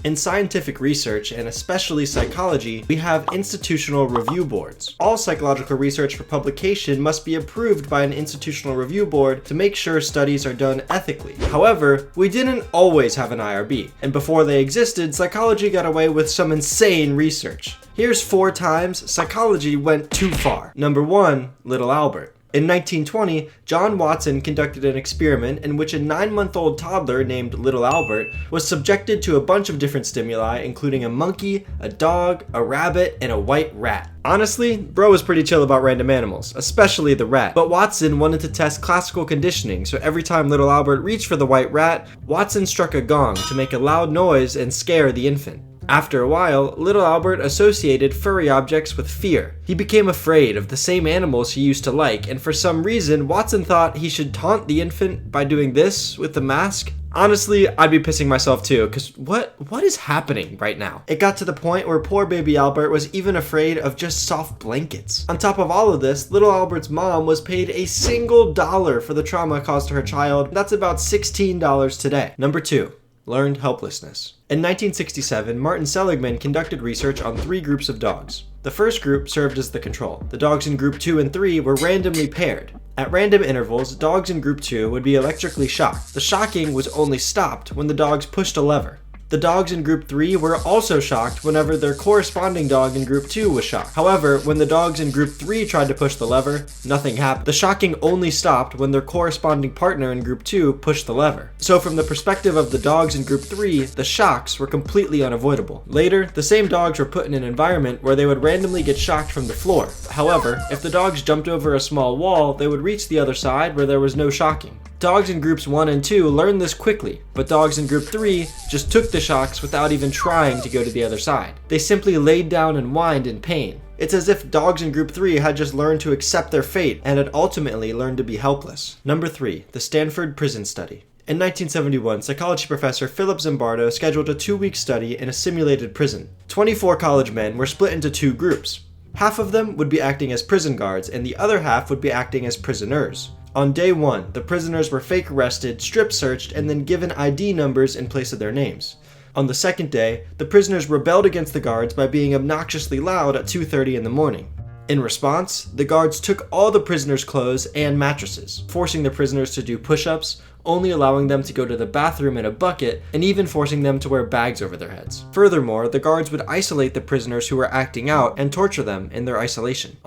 In scientific research, and especially psychology, we have institutional review boards. All psychological research for publication must be approved by an institutional review board to make sure studies are done ethically. However, we didn't always have an IRB, and before they existed, psychology got away with some insane research. Here's 4 times psychology went too far. Number 1, Little Albert. In 1920, John Watson conducted an experiment in which a 9-month-old toddler named Little Albert was subjected to a bunch of different stimuli, including a monkey, a dog, a rabbit, and a white rat. Honestly, bro was pretty chill about random animals, especially the rat. But Watson wanted to test classical conditioning, so every time Little Albert reached for the white rat, Watson struck a gong to make a loud noise and scare the infant. After a while, Little Albert associated furry objects with fear. He became afraid of the same animals he used to like, and for some reason, Watson thought he should taunt the infant by doing this with the mask. Honestly, I'd be pissing myself too, cause what is happening right now? It got to the point where poor baby Albert was even afraid of just soft blankets. On top of all of this, Little Albert's mom was paid a single dollar for the trauma caused to her child. That's about $16 today. Number 2. Learned helplessness. In 1967, Martin Seligman conducted research on 3 groups of dogs. The first group served as the control. The dogs in group 2 and 3 were randomly paired. At random intervals, dogs in group 2 would be electrically shocked. The shocking was only stopped when the dogs pushed a lever. The dogs in group 3 were also shocked whenever their corresponding dog in group 2 was shocked. However, when the dogs in group 3 tried to push the lever, nothing happened. The shocking only stopped when their corresponding partner in group 2 pushed the lever. So from the perspective of the dogs in group 3, the shocks were completely unavoidable. Later, the same dogs were put in an environment where they would randomly get shocked from the floor. However, if the dogs jumped over a small wall, they would reach the other side where there was no shocking. Dogs in groups 1 and 2 learned this quickly, but dogs in group 3 just took the shocks without even trying to go to the other side. They simply laid down and whined in pain. It's as if dogs in group 3 had just learned to accept their fate and had ultimately learned to be helpless. Number 3, the Stanford Prison Study. In 1971, psychology professor Philip Zimbardo scheduled a 2-week study in a simulated prison. 24 college men were split into 2 groups. Half of them would be acting as prison guards, and the other half would be acting as prisoners. On day 1, the prisoners were fake arrested, strip searched, and then given ID numbers in place of their names. On the second day, the prisoners rebelled against the guards by being obnoxiously loud at 2:30 in the morning. In response, the guards took all the prisoners' clothes and mattresses, forcing the prisoners to do push-ups, only allowing them to go to the bathroom in a bucket, and even forcing them to wear bags over their heads. Furthermore, the guards would isolate the prisoners who were acting out and torture them in their isolation.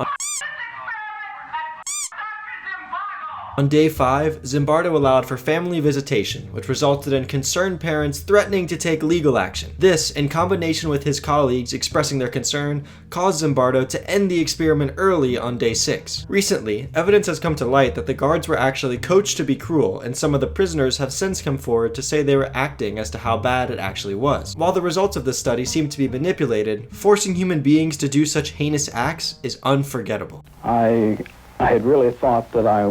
On day 5, Zimbardo allowed for family visitation, which resulted in concerned parents threatening to take legal action. This, in combination with his colleagues expressing their concern, caused Zimbardo to end the experiment early on day 6. Recently, evidence has come to light that the guards were actually coached to be cruel, and some of the prisoners have since come forward to say they were acting as to how bad it actually was. While the results of this study seem to be manipulated, forcing human beings to do such heinous acts is unforgettable. I had really thought that I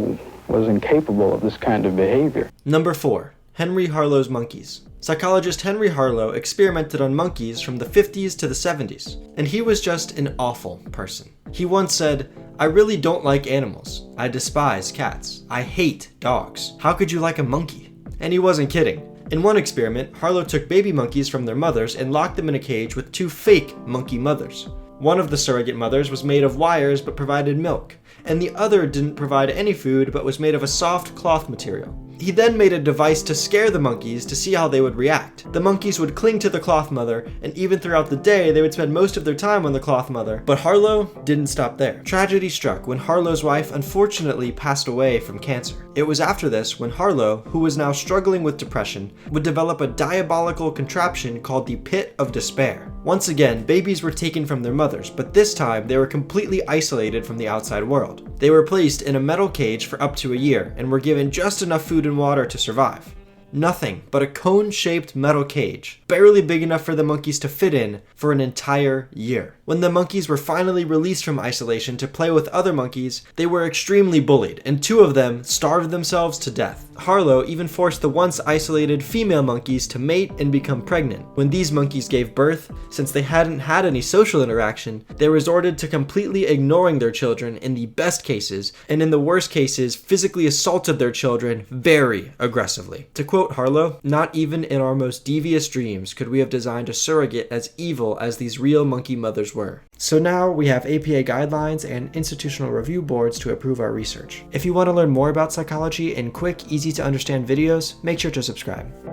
was incapable of this kind of behavior. Number 4, Henry Harlow's monkeys. Psychologist Henry Harlow experimented on monkeys from the 50s to the 70s, and he was just an awful person. He once said, "I really don't like animals. I despise cats. I hate dogs. How could you like a monkey?" And he wasn't kidding. In one experiment, Harlow took baby monkeys from their mothers and locked them in a cage with 2 fake monkey mothers. One of the surrogate mothers was made of wires but provided milk, and the other didn't provide any food but was made of a soft cloth material. He then made a device to scare the monkeys to see how they would react. The monkeys would cling to the cloth mother, and even throughout the day they would spend most of their time on the cloth mother. But Harlow didn't stop there. Tragedy struck when Harlow's wife unfortunately passed away from cancer. It was after this when Harlow, who was now struggling with depression, would develop a diabolical contraption called the Pit of Despair. Once again, babies were taken from their mothers, but this time they were completely isolated from the outside world. They were placed in a metal cage for up to a year and were given just enough food and water to survive. Nothing but a cone-shaped metal cage, barely big enough for the monkeys to fit in, for an entire year. When the monkeys were finally released from isolation to play with other monkeys, they were extremely bullied, and 2 of them starved themselves to death. Harlow even forced the once isolated female monkeys to mate and become pregnant. When these monkeys gave birth, since they hadn't had any social interaction, they resorted to completely ignoring their children in the best cases, and in the worst cases, physically assaulted their children very aggressively. To quote quote Harlow, "Not even in our most devious dreams could we have designed a surrogate as evil as these real monkey mothers were." So now we have APA guidelines and institutional review boards to approve our research. If you want to learn more about psychology in quick, easy to understand videos, make sure to subscribe.